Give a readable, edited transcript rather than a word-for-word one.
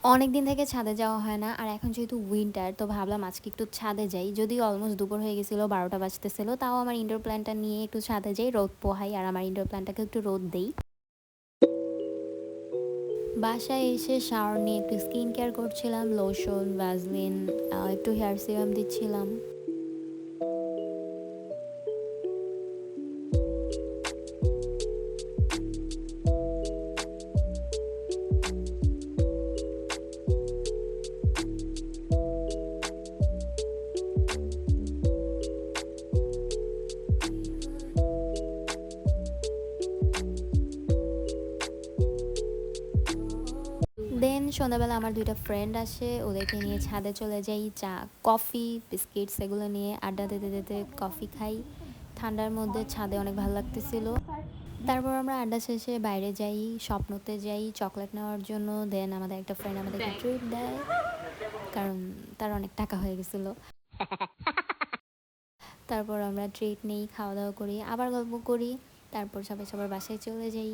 অনেকদিন থেকে ছাদে যাওয়া হয় না। আর এখন যেহেতু উইন্টার তো ভাবলাম আজকে একটু ছাদে যাই। যদিও অলমোস্ট দুপুর হয়ে গেছিল, ১২টা বাজতেছিল। তাও আমার ইনডোর প্ল্যান্টটা নিয়ে একটু ছাদে যাই, রোদ পোহাই আর আমার ইনডোর প্ল্যান্টটাকে একটু রোদ দেই। বাসায় এসে শাওয়ার নিয়ে একটু স্কিন কেয়ার করছিলাম, লোশন, ভ্যাসলিন, একটু হেয়ার সিরাম দিচ্ছিলাম। দেন সন্ধ্যাবেলা আমার ২ টা ফ্রেন্ড আসে। ওদেরকে নিয়ে ছাদে চলে যাই। চা, কফি, বিস্কিটস এগুলো নিয়ে আড্ডা দিতে কফি খাই। ঠান্ডার মধ্যে ছাদে অনেক ভালো লাগতেছিল। তারপর আমরা আড্ডা শেষে বাইরে যাই, স্বপ্নতে যাই চকলেট নেওয়ার জন্য। দেন আমাদের একটা ফ্রেন্ড আমাদেরকে ট্রিট দেয়। কারণ তার অনেক টাকা হয়ে গেছিল। তারপর আমরা ট্রিট নেই, খাওয়া-দাওয়া করি, আবার গল্প করি। তারপর সবাই সবার বাসায় চলে যাই।